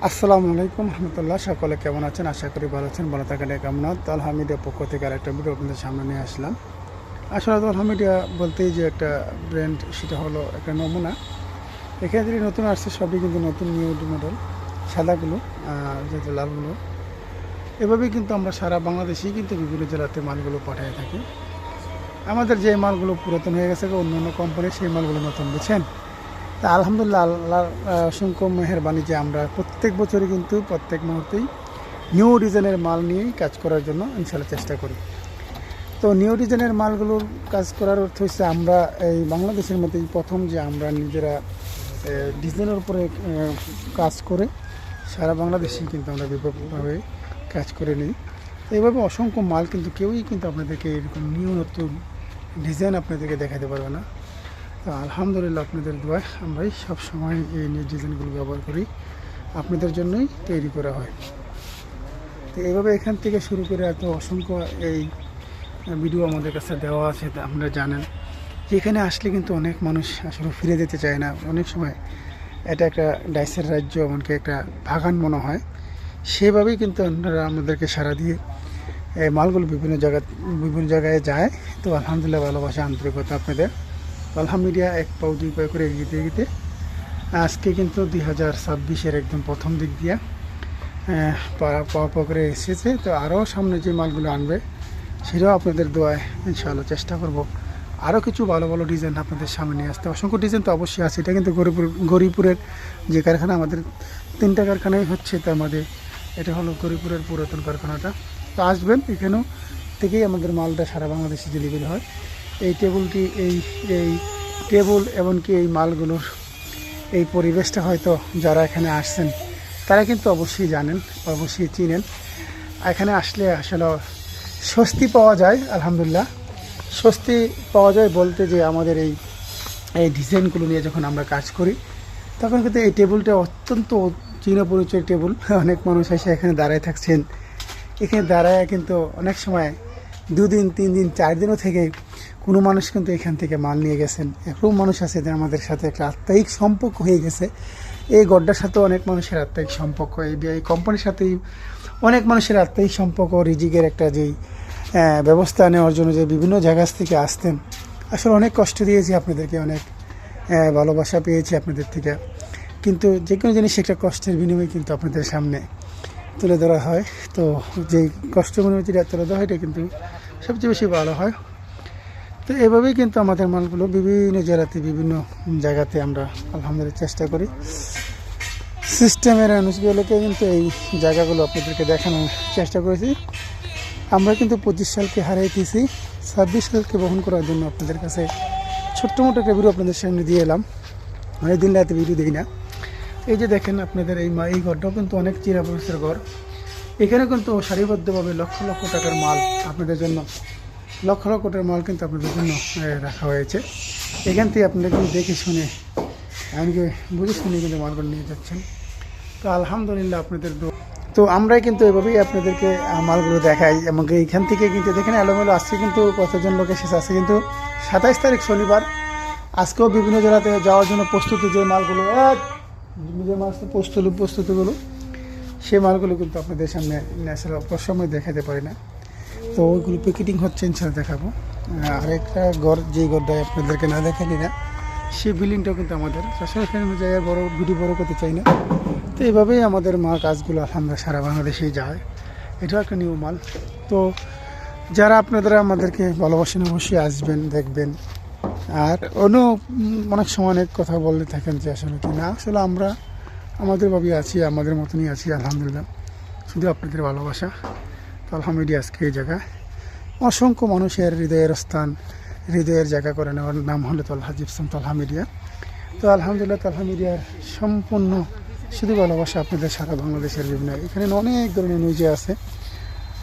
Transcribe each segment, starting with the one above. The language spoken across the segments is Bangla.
আসসালামু আলাইকুম রহমতুল্লাহ। সকলে কেমন আছেন? আশা করি ভালো আছেন। ভালো থাকেন কামনা। তালহা মিডিয়া পক্ষ থেকে আরেকটা ভিডিও আপনাদের সামনে নিয়ে আসলাম। আসলে তালহা মিডিয়া বলতেই যে একটা ব্র্যান্ড, সেটা হলো একটা নমুনা। এখানে যদি নতুন আসছে সবই কিন্তু নতুন নিউ মডেল, সাদাগুলো যেহেতু লালগুলো, এভাবেই কিন্তু আমরা সারা বাংলাদেশেই কিন্তু বিভিন্ন জেলাতে মালগুলো পাঠিয়ে থাকি। আমাদের যে মালগুলো পুরাতন হয়ে গেছে অন্য অন্য কোম্পানির, সেই মালগুলো নতুন, বুঝছেন? তা আলহামদুলিল্লাহ, আল্লাহর অসংখ্য মেহেরবানি যে আমরা প্রত্যেক বছরই কিন্তু প্রত্যেক মুহূর্তেই নিউ ডিজাইনের মাল নিয়েই কাজ করার জন্য ইনশাল্লাহ চেষ্টা করি। তো নিউ ডিজাইনের মালগুলোর কাজ করার অর্থ হচ্ছে আমরা এই বাংলাদেশের মধ্যেই প্রথম যে আমরা নিজেরা ডিজাইনের উপরে কাজ করে সারা বাংলাদেশেই কিন্তু আমরা ব্যাপকভাবে কাজ করে নিই। তো এইভাবে অসংখ্য মাল কিন্তু কেউই কিন্তু আপনাদেরকে এরকম নিউ নতুন ডিজাইন আপনাদেরকে দেখাতে পারবে না। তো আলহামদুলিল্লাহ, আপনাদের দোয়ায় আমরাই সবসময় এই নিউ ডিজাইনগুলো ব্যবহার করি, আপনাদের জন্যই তৈরি করা হয়। তো এইভাবে এখান থেকে শুরু করে এত অসংখ্য এই ভিডিও আমাদের কাছে দেওয়া আছে। আপনারা জানেন যে এখানে আসলে কিন্তু অনেক মানুষ আসলে ফিরে যেতে চায় না। অনেক সময় এটা একটা ডাইসের রাজ্য, এমনকি একটা বাগান মনে হয়। সেভাবেই কিন্তু আপনারা আমাদেরকে সাড়া দিয়ে মালগুলো বিভিন্ন জায়গায় যায়। তো আলহামদুলিল্লাহ, ভালোবাসা, আন্তরিকতা আপনাদের। তালহা মিডিয়া এক পাও দুই পায়ে করে এগিয়ে এগিয়ে আজকে কিন্তু 2026-এর একদম প্রথম দিক দিয়ে পা করে এসেছে। তো আরও সামনে যে মালগুলো আনবে সেটাও আপনাদের দোয়ায় ইনশাআল্লাহ চেষ্টা করব আরও কিছু ভালো ভালো ডিজাইন আপনাদের সামনে নিয়ে আসতে। অসংখ্য ডিজাইন তো অবশ্যই আছে। এটা কিন্তু গরিপুরের যে কারখানা, আমাদের 3টা কারখানাই হচ্ছে, তার মধ্যে এটা হলো গরিপুরের পুরাতন কারখানাটা। তো আসবেন, এখানেও থেকেই আমাদের মালটা সারা বাংলাদেশে ডেলিভারি হয়। এই টেবিলটি এই এই টেবিল এমনকি এই মালগুলোর এই পরিবেশটা হয়তো যারা এখানে আসছেন তারা কিন্তু অবশ্যই জানেন, অবশ্যই চিনেন। এখানে আসলে আসলে স্বস্তি পাওয়া যায়। আলহামদুলিল্লাহ, স্বস্তি পাওয়া যায় বলতে যে আমাদের এই এই ডিজাইনগুলো নিয়ে যখন আমরা কাজ করি তখন কিন্তু এই টেবিলটা অত্যন্ত চির পরিচয় টেবিল। অনেক মানুষ এসে এখানে দাঁড়ায় থাকছেন। এখানে দাঁড়ায় কিন্তু অনেক সময় 2 দিন 3 দিন 4 দিনও থেকে কোনো মানুষ কিন্তু এখান থেকে মাল নিয়ে গেছেন। এরকম মানুষ আছে যে আমাদের সাথে একটা আত্মায়িক সম্পর্ক হয়ে গেছে। এই গড্ডার সাথেও অনেক মানুষের আত্মায়িক সম্পর্ক, এই কোম্পানির সাথেই অনেক মানুষের আত্মায়িক সম্পর্ক। রিজিকের একটা যেই ব্যবস্থা নেওয়ার জন্য যে বিভিন্ন জায়গা থেকে আসতেন, আসলে অনেক কষ্ট দিয়েছি আপনাদেরকে, অনেক ভালোবাসা পেয়েছি আপনাদের থেকে। কিন্তু যে কোনো জিনিস একটা কষ্টের বিনিময়ে কিন্তু আপনাদের সামনে তুলে ধরা হয়। তো যেই কষ্ট বিনিময়ে যেটা তুলে ধরা হয় এটা কিন্তু সবচেয়ে বেশি ভালো হয়। তো এভাবেই কিন্তু আমাদের মালগুলো বিভিন্ন জেলাতে বিভিন্ন জায়গাতে আমরা আলহামদুলিল্লাহ চেষ্টা করি। সিস্টেমের মানুষগুলোকে কিন্তু এই জায়গাগুলো আপনাদেরকে দেখানোর চেষ্টা করেছি। আমরা কিন্তু 25 সালকে হারিয়েছি, 26 সালকে বহন করার জন্য আপনাদের কাছে ছোট্ট মোটো একটা ভিডিও আপনাদের সামনে দিয়ে এলাম। অনেক দিন রাতে ভিডিও দিই না। এই যে দেখেন আপনাদের এই ঘরটাও কিন্তু অনেক চিরাপরিচিত ঘর। এখানে কিন্তু সারিবদ্ধভাবে লক্ষ লক্ষ টাকার মাল আপনাদের জন্য, লক্ষ লক্ষ টাকার মাল কিন্তু আপনাদের জন্য রাখা হয়েছে। এখান থেকে আপনারা কিন্তু দেখে শুনে এমনকি বুঝে শুনে কিন্তু মালগুলো নিয়ে যাচ্ছেন। তো আলহামদুলিল্লাহ, আপনাদের তো আমরাই কিন্তু এভাবেই আপনাদেরকে মালগুলো দেখাই। এমনকি এইখান থেকে কিন্তু দেখেন এলোমেলো আসছে, কিন্তু কতজন লোক এসেছে। আসছে কিন্তু 27 তারিখ শনিবার। আজকেও বিভিন্ন জেলাতে যাওয়ার জন্য প্রস্তুতি, যে মালগুলো যে প্রস্তুতিগুলো, সেই মালগুলো কিন্তু আপনাদের সামনে আসলে অসময় দেখাতে পারি না। তো ওইগুলো প্যাকেটিং হচ্ছে, ইনশাল্লাহ দেখাবো। আরেকটা ঘর, যেই ঘরটায় আপনাদেরকে না দেখালি না, সেই বিল্ডিংটাও কিন্তু আমাদের। আসলে এখানে জায়গায় ভিডিও বড় করতে চাই না। তো এইভাবেই আমাদের কাজগুলো আলহামদুলিল্লাহ সারা বাংলাদেশেই যায়। এটাও একটা নিউ মাল। তো যারা আপনারা আমাদেরকে ভালোবাসেন অবশ্যই আসবেন, দেখবেন। আর অনেক সময় অনেক কথা বলতে থাকেন যে আসলে কি না, আসলে আমরা আমাদের ভাবে আছি, আমাদের মতনই আছি আলহামদুলিল্লাহ। শুধু আপনাদের ভালোবাসা। তালহা মিডিয়া আজকে এই জায়গায় অসংখ্য মানুষের হৃদয়ের স্থান, হৃদয়ের জায়গা করে নেওয়ার নাম হলো তালহা জিপসাম, তালহা মিডিয়া। তো আলহামদুলিল্লাহ, তালহা মিডিয়ার সম্পূর্ণ শুধু ভালোবাসা আপনাদের সারা বাংলাদেশের বিভিন্ন, এখানে অনেক ধরনের নিউজে আছে।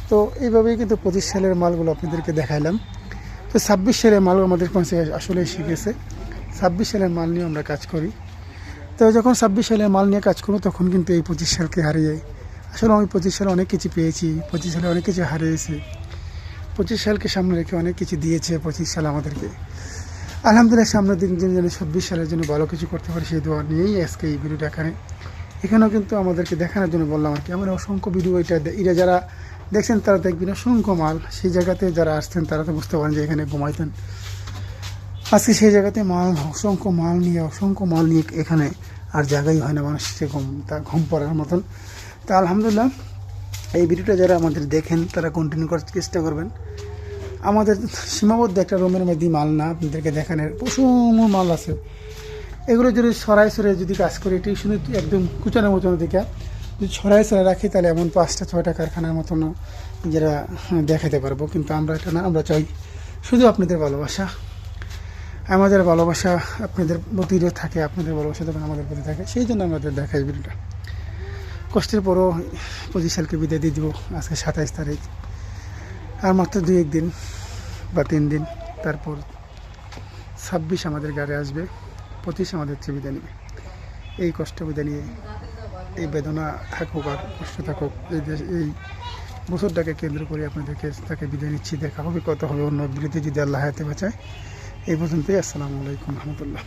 তো এইভাবেই কিন্তু 25 সালের মালগুলো আপনাদেরকে দেখাইলাম। তো 26 সালের মাল আমাদের কাছে আসলে শিখেছে। 26 সালের মাল নিয়ে আমরা কাজ করি। তো যখন 26 সালের মাল নিয়ে কাজ করবো তখন কিন্তু এই 25 সালকে হারিয়ে, আসলে আমি 25 সালে অনেক কিছু পেয়েছি, 25 সালে অনেক কিছু হারিয়েছি। 25 সালকে সামনে রেখে অনেক কিছু দিয়েছে 25 সাল আমাদেরকে। আলহামদুলিল্লাহ, সামনের দিন যেন 26 সালের জন্য ভালো কিছু করতে পারি, সেই দোয়া নিয়েই আজকে এই ভিডিওটা এখানে এখানেও কিন্তু আমাদেরকে দেখানোর জন্য বললাম আর কি। আমরা অসংখ্য ভিডিও এটা যারা দেখছেন তারা দেখবেন অসংখ্য মাল। সেই জায়গাতে যারা আসছেন তারা তো বুঝতে পারেন যে এখানে ঘুমাইতেন। আজকে সেই জায়গাতে অসংখ্য মাল নিয়ে এখানে আর জায়গাই হয় না মানুষের ঘুম পড়ার মতন। তা আলহামদুলিল্লাহ, এই ভিডিওটা যারা আমাদের দেখেন তারা কন্টিনিউ করার চেষ্টা করবেন। আমাদের সীমাবদ্ধ একটা রুমের মধ্যেই মাল না, আপনাদেরকে দেখানোর প্রচুর মাল আছে। এগুলো যদি সরাই যদি কাজ করি টিউশনে একদম কুচানো মোচানো দিকে যদি সরাই রাখি তাহলে এমন 5টা 6টা কারখানার মতন নিজেরা দেখাতে পারবো। কিন্তু আমরা এটা না, আমরা চাই শুধু আপনাদের ভালোবাসা। আমাদের ভালোবাসা আপনাদের প্রতিও থাকে, আপনাদের ভালোবাসা তখন আমাদের প্রতি থাকে, সেই জন্য আমাদের দেখাই ভিডিওটা। কষ্টের পরও 25 সালকে বিদায় দিয়ে দিব। আজকে 27 তারিখ, আর মাত্র 2-1 দিন বা 3 দিন, তারপর 26 আমাদের গাড়ি আসবে, 25 আমাদের চেয়ে বিদায় নেবে। এই কষ্ট বিদায় নিয়ে এই বেদনা থাকুক আর কষ্ট থাকুক, এই বছরটাকে কেন্দ্র করে আপনাদেরকে তাকে বিদায় নিচ্ছি। দেখা হবে, কত হবে অন্য বিরতি যদি আল্লাহ হায়াতে বাঁচায়। এই পর্যন্তই। আসসালামু আলাইকুম রহমতুল্লাহ।